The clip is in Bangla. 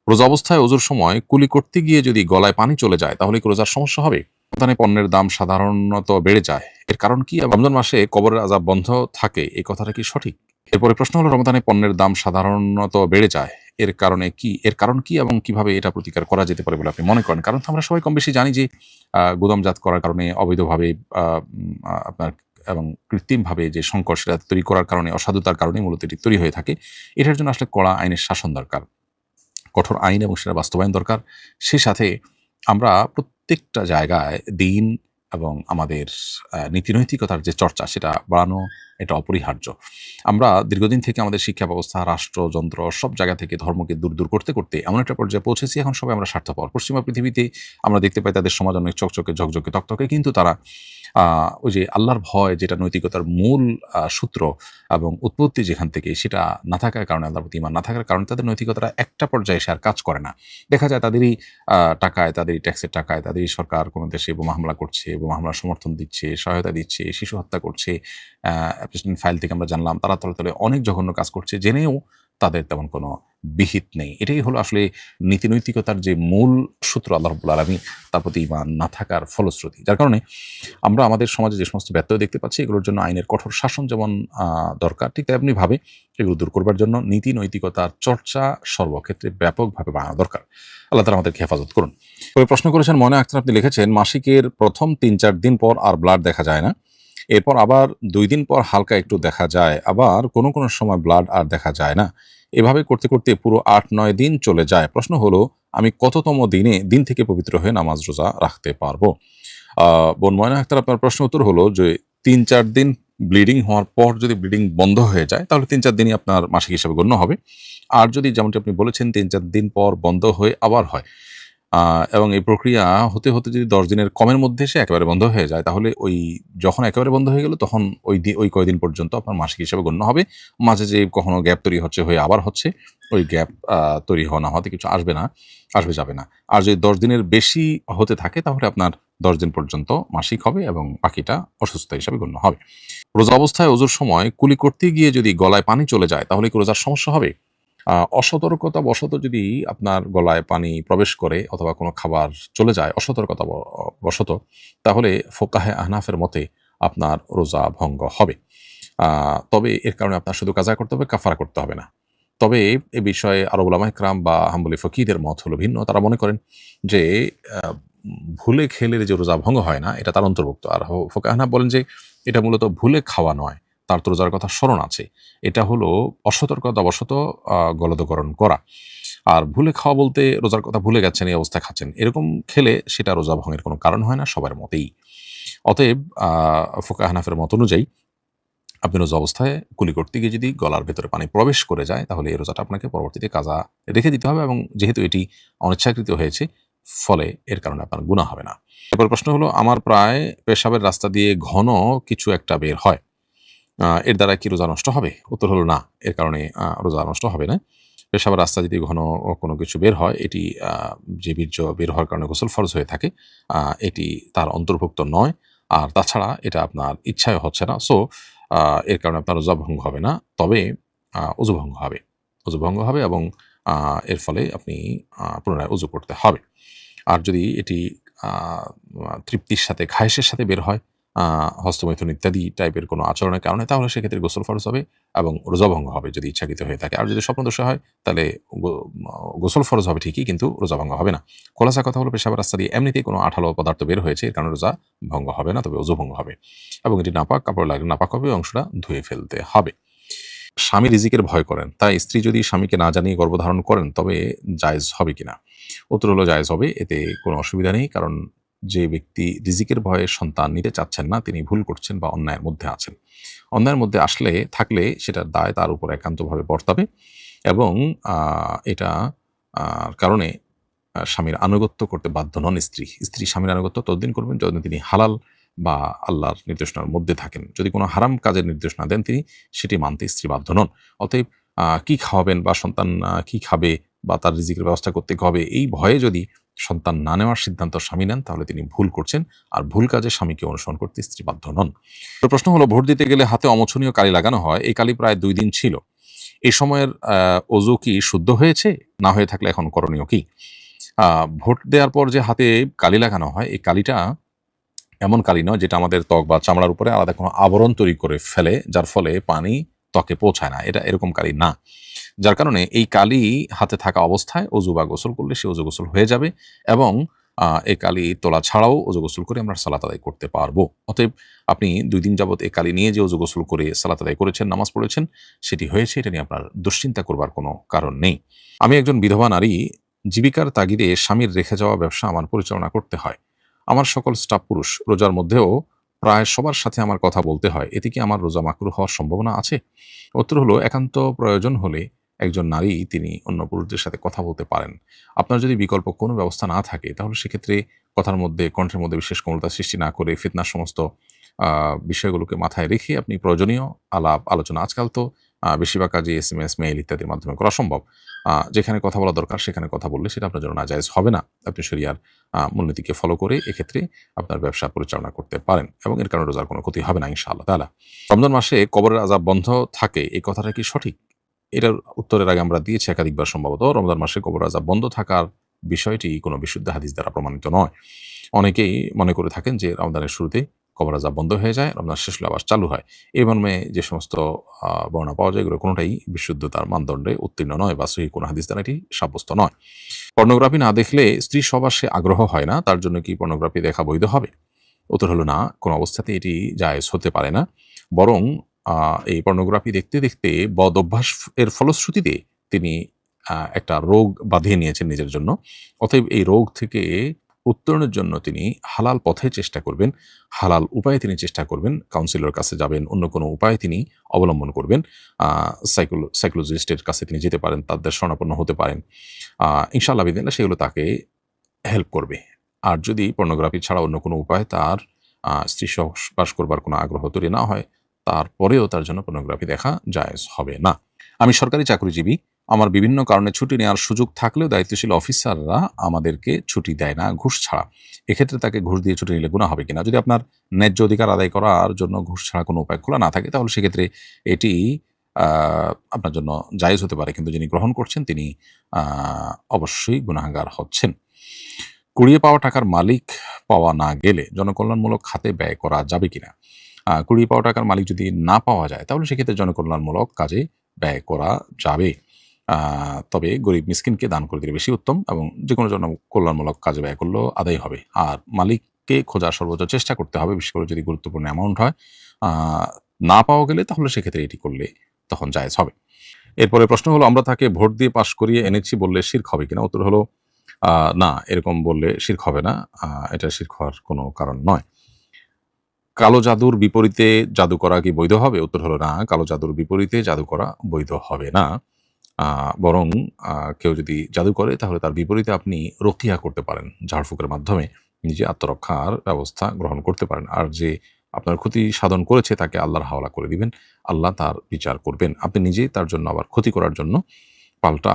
রোজা অবস্থায় ওযুর সময় কুলি করতে গিয়ে যদি গলায় পানি চলে যায় তাহলে কি রোজার সমস্যা হবে? রমজানে পণ্যের দাম সাধারণত বেড়ে যায়। এর কারণ কি? রমজান মাসে কবরের আযাব বন্ধ থাকে এই কথাটা কি সঠিক? এরপরে প্রশ্ন হলো রমজানে পণ্যের দাম সাধারণত বেড়ে যায়। এর কারণ কি এবং কিভাবে এটা প্রতিকার করা যেতে পারে বলে আপনি মনে করেন? কারণ তো আমরা সবাই কম বেশি জানি যে গুদামজাত করার কারণে অবৈধভাবে আ উম আ আপনার এবং কৃত্রিমভাবে যে সংকট সেটা তৈরি করার কারণে অসাধুতার কারণেই মূলত এটি তৈরি হয়ে থাকে। এটার জন্য আসলে কড়া আইনের শাসন দরকার। কঠোর আইন এবং সেটা বাস্তবায়ন দরকার। সেই সাথে আমরা প্রত্যেকটা জায়গায় দিন এবং আমাদের নীতি-নৈতিকতার যে চর্চা সেটা বাড়ানো এটা অপরিহার্য। আমরা দীর্ঘদিন থেকে আমাদের শিক্ষা ব্যবস্থা, রাষ্ট্রযন্ত্র সব জায়গা থেকে ধর্মকে দূর করতে এমন একটা পর্যায়ে পৌঁছেছি এখন সবাই আমরা স্বার্থপর। পশ্চিমা পৃথিবীতে আমরা দেখতে পাই তাদের সমাজ অনেক চকচকে, ঝকঝকে, তকতকে কিন্তু তারা আ ওই যে আল্লাহর ভয় যেটা নৈতিকতার মূল সূত্র এবং উৎপত্তি যেখান থেকে সেটা না থাকার কারণে আল্লাহর প্রতি ঈমান না থাকার কারণে তাদের নৈতিকতাটা একটা পর্যায়ে এসে আর কাজ করে না। দেখা যায় তাদেরই টাকায়, তাদেরই ট্যাক্সের টাকায়, তাদেরই সরকার কোনো দেশে বোমা হামলা করছে, বোমা হামলার সমর্থন দিচ্ছে, সহায়তা দিচ্ছে, শিশু হত্যা করছে। প্রেসিডেন্ট ফাইল থেকে আমরা জানলাম তারা তলে অনেক জঘন্য কাজ করছে জেনেও তাদের তেমন কোনো বিহিত নেই। এটাই হলো আসলে নীতি-নৈতিকতার যে মূল সূত্র আল্লাহ রাব্বুল আলামিন তার প্রতি ঈমান না থাকার ফলশ্রুতি। যার কারণে আমরা আমাদের সমাজে যে সমস্ত ব্যত্যয় দেখতে পাচ্ছি এগুলোর জন্য আইনের কঠোর শাসন যেমন দরকার ঠিক তেমনিভাবে এগুলো দূর করবার জন্য নীতি নৈতিকতার চর্চা সর্বক্ষেত্রে ব্যাপকভাবে বাড়ানো দরকার। আল্লাহ তাআলা আমাদেরকে হেফাজত করুন। তবে প্রশ্ন করেছেন ময়না আক্তার, আপনি লিখেছেন মাসিকের প্রথম ৩-৪ দিন পর আর ব্লাড দেখা যায় না। এরপর আবার ২ দিন পর হালকা একটু দেখা যায়। আবার কোনো সময় ব্লাড আর দেখা যায় না। এভাবে করতে পুরো ৮-৯ দিন চলে যায়। প্রশ্ন হলো আমি কততম দিন থেকে পবিত্র হয়ে নামাজ রোজা রাখতে পারবো? বোন ময়না আক্তার, আপনার প্রশ্নের উত্তর হলো যে ৩-৪ দিন ব্লিডিং হওয়ার পর যদি ব্লিডিং বন্ধ হয়ে যায় তাহলে ৩-৪ দিনই আপনার মাসিক হিসেবে গণ্য হবে। আর যদি যেমনটি আপনি বলেছেন ৩-৪ দিন পর বন্ধ হয়ে আবার হয় আ এবং এই প্রক্রিয়া হতে যদি ১০ দিনের কমের মধ্যে এসে একেবারে বন্ধ হয়ে যায় তাহলে যখন একেবারে বন্ধ হয়ে গেল তখন ওই কয়দিন পর্যন্ত আপনার মাসিক হিসেবে গণ্য হবে। মাঝে যে কখনো গ্যাপ তৈরি হয়ে আবার হচ্ছে, ওই গ্যাপ তৈরি হওয়া না হওয়াতে কিছু যাবে না। আর যদি ১০ দিনের বেশি হতে থাকে তাহলে আপনার ১০ দিন পর্যন্ত মাসিক হবে এবং বাকিটা অসুস্থতা হিসাবে গণ্য হবে। রোজা অবস্থায় ওযুর সময় কুলি করতে গিয়ে যদি গলায় পানি চলে যায় তাহলে কি রোজার সমস্যা হবে? অসতর্কতাবশত যদি আপনার গলায় পানি প্রবেশ করে অথবা কোনো খাবার চলে যায় বশত তাহলে ফোকাহে আহনাফের মতে আপনার রোজা ভঙ্গ হবে। তবে এর কারণে আপনার শুধু কাজা করতে হবে, কাফারা করতে হবে না। তবে এ বিষয়ে আরব উলামায়ে কেরাম বা হাম্বলি ফকিহদের মত হলো ভিন্ন। তারা মনে করেন যে আ ভুলে খেলে যে রোজা ভঙ্গ হয় না এটা তার অন্তর্ভুক্ত। আর ফোকাহে আহনাফ বলেন যে এটা মূলত ভুলে খাওয়া নয়। তার তো রোজার কথা স্মরণ আছে। এটা হলো অসতর্কতাবশত গলদকরণ করা। আর ভুলে খাওয়া বলতে রোজার কথা ভুলে গেছেন, এই অবস্থায় খাচ্ছেন। এরকম খেলে সেটা রোজা ভঙ্গের কোনো কারণ হয় না সবার মতেই। অতএব ফোকাহে আহনাফের মত অনুযায়ী আপনি রোজা অবস্থায় কুলি করতে গিয়ে যদি গলার ভেতরে পানি প্রবেশ করে যায় তাহলে এই রোজাটা আপনাকে পরবর্তীতে কাজা রেখে দিতে হবে এবং যেহেতু এটি অনিচ্ছাকৃত হয়েছে ফলে এর কারণে আপনার গুনাহ হবে না। এরপরের প্রশ্ন হলো আমার প্রায় পেশাবের রাস্তা দিয়ে ঘন কিছু একটা বের হয়। এর দ্বারা কি রোজা নষ্ট হবে? উত্তর হলো না। এর কারণে রোজা নষ্ট হবে না। পেশাবের রাস্তা যদি ঘন কোনো কিছু বের হয় এটি যে বীর্য বের হওয়ার কারণে গোসল ফরজ হয়ে থাকে আ এটি তার অন্তর্ভুক্ত নয়। আর তাছাড়া এটা আপনার ইচ্ছায় হচ্ছে না। সো আ এর কারণে আপনার রোজা ভঙ্গ হবে না। তবে ওযু ভঙ্গ হবে। ওযু ভঙ্গ হবে এবং এর ফলে আপনি পুনরায় ওযু করতে হবে। আর যদি এটি আ তৃপ্তির সাথে খায়েশের সাথে বের হয়, আ হস্তমৈথুন ইত্যাদি টাইপের কোনো আচরণের কারণে তাহলে সেক্ষেত্রে গোসল ফরজ হবে এবং রোজা ভঙ্গ হবে যদি ইচ্ছাকৃত হয়ে থাকে। আর যদি স্বপ্নদোষে হয় তাহলে গো গোসল ফরজ হবে ঠিকই কিন্তু রোজা ভঙ্গ হবে না। খোলাসা কথা হলো পেশাবের রাস্তা দিয়ে এমনিতেই কোনো আঠালো পদার্থ বের হয়েছে এর কারণে রোজা ভঙ্গ হবে না, তবে ওযু ভঙ্গ হবে। এবং এটি নাপাক, কাপড় লাগলে নাপাক হবে, অংশটা ধুয়ে ফেলতে হবে। স্বামী রিজিকের ভয় করেন, তাই স্ত্রী যদি স্বামীকে না জানিয়ে গর্ভধারণ করেন তবে জায়েজ হবে কিনা? উত্তর হলো জায়েজ হবে, এতে কোনো অসুবিধা নেই। কারণ যে ব্যক্তি রিজিকের ভয়ে সন্তান নিতে চাচ্ছেন না তিনি ভুল করছেন বা অন্যায়ের মধ্যে আছেন। অন্যায়ের মধ্যে থাকলে সেটার দায় তার উপর একান্তভাবে বর্তাবে এবং এটা কারণে স্বামীর আনুগত্য করতে বাধ্য নন স্ত্রী। স্ত্রী স্বামীর আনুগত্য ততদিন করবেন যতদিন তিনি হালাল বা আল্লাহর নির্দেশনার মধ্যে থাকেন। যদি কোনো হারাম কাজের নির্দেশনা দেন তিনি সেটি মানতে স্ত্রী বাধ্য নন। অতএব কি খাওয়াবেন বা সন্তান কি খাবে বা তার রিজিকের ব্যবস্থা করতে হবে এই ভয়ে যদি সন্তান না নেওয়ার সিদ্ধান্ত স্বামী নেন তাহলে তিনি ভুল করছেন। আর ভুল কাজে স্বামীকে অনুসরণ করতে স্ত্রী বাধ্য নন। তো প্রশ্ন হলো ভোট দিতে গেলে হাতে অমোছনীয় কালি লাগানো হয়। এই কালি প্রায় ২ দিন ছিল। এই সময়ের অজু কি শুদ্ধ হয়েছে? না হয়ে থাকলে এখন করণীয় কি? ভোট দেওয়ার পর যে হাতে কালি লাগানো হয়, এই কালিটা এমন কালি নয় যেটা আমাদের ত্বক বা চামড়ার উপরে আলাদা কোনো আবরণ তৈরি করে ফেলে, যার ফলে পানি ত্বকে পৌঁছায় না। এটা এরকম কালি না। যার কারণে এই কালি হাতে থাকা অবস্থায় অজু বা গোসল করলে সে অজু গোসল হয়ে যাবে এবং এই কালি তোলা ছাড়াও অজু গোসল করে আমরা সালাত আদায় করতে পারবো। অতএব আপনি ২ দিন যাবৎ এই কালি নিয়ে যে অজু গোসল করে সালাত আদায় করেছেন, নামাজ পড়েছেন, সেটি হয়েছে। এটা নিয়ে আপনার দুশ্চিন্তা করবার কোনো কারণ নেই। আমি একজন বিধবা নারী, জীবিকার তাগিদে স্বামীর রেখে যাওয়া ব্যবসা আমার পরিচালনা করতে হয়। আমার সকল স্টাফ পুরুষ, রোজার মধ্যেও প্রায় সবার সাথে আমার কথা বলতে হয়। এতে কি আমার রোজা মাকরুহ হওয়ার সম্ভাবনা আছে? উত্তর হলো, একান্ত প্রয়োজন হলে একজন নারী তিনি অন্য পুরুষদের সাথে কথা বলতে পারেন। আপনার যদি বিকল্প কোনো ব্যবস্থা না থাকে তাহলে সেক্ষেত্রে কথার মধ্যে, কণ্ঠের মধ্যে বিশেষ কোমলতা সৃষ্টি না করে ফিতনার সমস্ত বিষয়গুলোকে মাথায় রেখে আপনি প্রয়োজনীয় আলাপ আলোচনা, আজকাল তো বেশিরভাগ কাজই এসএমএস, মেইল ইত্যাদির মাধ্যমে করা সম্ভব। যেখানে কথা বলা দরকার সেখানে কথা বললে সেটা আপনার জন্য নাজায়েজ হবে না। আপনি শরিয়ার মূলনীতিকে ফলো করে এক্ষেত্রে আপনার ব্যবসা পরিচালনা করতে পারেন এবং এর কারণে রোজার কোনো ক্ষতি হবে না ইনশাআল্লাহ তাআলা। রমজান মাসে কবরের আযাব বন্ধ থাকে, এই কথাটা কি সঠিক? এটার উত্তরের আগে আমরা দিয়েছি একাধিকবার সম্ভবত। রমজান মাসে কবর আযাব বন্ধ থাকার বিষয়টি কোনো বিশুদ্ধ হাদিস দ্বারা প্রমাণিত নয়। অনেকেই মনে করে থাকেন যে রমজানের শুরুতে কবর আযাব বন্ধ হয়ে যায়, রমজান শেষ হলে আবার চালু হয়। এই মর্মে যে সমস্ত বর্ণনা পাওয়া যায় এগুলো কোনোটাই বিশুদ্ধতার মানদণ্ডে উত্তীর্ণ নয় বা সহিহ কোনো হাদিস দ্বারা এটি সাব্যস্ত নয়। পর্নোগ্রাফি না দেখলে স্ত্রী সহবাসে আগ্রহ হয় না, তার জন্য কি পর্নোগ্রাফি দেখা বৈধ হবে? উত্তর হলো না, কোনো অবস্থাতেই এটি জায়েজ হতে পারে না। বরং এই পর্নোগ্রাফি দেখতে, দেখতে বদ অভ্যাস এর ফলশ্রুতিতে তিনি একটা রোগ বাঁধিয়ে নিয়েছেন নিজের জন্য। অতএব এই রোগ থেকে উত্তরণের জন্য তিনি হালাল পথে চেষ্টা করবেন, হালাল উপায়ে তিনি চেষ্টা করবেন, কাউন্সিলরের কাছে যাবেন, অন্য কোনো উপায় তিনি অবলম্বন করবেন। আ সাইকোলজিস্টের কাছে তিনি যেতে পারেন, তাদের শরণাপন্ন হতে পারেন। ইনশাআল্লাহ বিদিনিল্লাহ সেগুলো তাকে হেল্প করবে। আর যদি পর্নোগ্রাফি ছাড়া অন্য কোনো উপায় তার স্ত্রী সহবাস করবার কোনো আগ্রহ তৈরি না হয়, তারপরেও তার জন্য পর্নোগ্রাফি দেখা জায়েজ হবে না। আমি সরকারি চাকরিজীবী। আমার বিভিন্ন কারণে ছুটি নেওয়ার সুযোগ থাকলেও দায়িত্বশীল অফিসাররা আমাদেরকে ছুটি দেয় না ঘুষ ছাড়া। এক্ষেত্রে তাকে ঘুষ দিয়ে ছুটি নিলে গুনাহ হবে কিনা? যদি আপনার ন্যায্য অধিকার আদায় করার জন্য ঘুষ ছাড়া কোনো উপায় খোলা না থাকে তাহলে সেক্ষেত্রে এটি আ আপনার জন্য জায়েজ হতে পারে। কিন্তু যিনি গ্রহণ করছেন তিনি আ অবশ্যই গুনাহগার হচ্ছেন। কুড়িয়ে পাওয়া টাকার মালিক পাওয়া না গেলে জনকল্যাণমূলক খাতে ব্যয় করা যাবে কিনা? কুড়িয়ে পাওয়া টাকার মালিক যদি না পাওয়া যায় তাহলে সেক্ষেত্রে জনকল্যাণমূলক কাজে ব্যয় করা যাবে। তবে গরিব মিসকিনকে দান করে দিলে বেশি উত্তম এবং যেকোনো জনকল্যাণমূলক কাজে ব্যয় করলেও আদায় হবে। আর মালিককে খোঁজার সর্বোচ্চ চেষ্টা করতে হবে, বিশেষ করে যদি গুরুত্বপূর্ণ অ্যামাউন্ট হয়। আ না পাওয়া গেলে তাহলে সেক্ষেত্রে এটি করলে তখন জায়েজ হবে। এরপরে প্রশ্ন হলো, আমরা তাকে ভোট দিয়ে পাস করিয়ে এনেছি বললে শিরক হবে কিনা? উত্তর হলো আ না, এরকম বললে শিরক হবে না। এটা শিরক হওয়ার কোনো কারণ নয়। কালো জাদুর বিপরীতে জাদু করা কি বৈধ হবে? উত্তর হলো না, কালো জাদুর বিপরীতে জাদু করা বৈধ হবে না। আ বরং কেউ যদি জাদু করে তাহলে তার বিপরীতে আপনি রুকিয়া করতে পারেন। ঝাড়ফুঁকের মাধ্যমে নিজে আত্মরক্ষার ব্যবস্থা গ্রহণ করতে পারেন। আর যে আপনার ক্ষতি সাধন করেছে তাকে আল্লাহর হাওলা করে দিবেন। আল্লাহ তার বিচার করবেন। আপনি নিজেই তার জন্য আবার ক্ষতি করার জন্য পাল্টা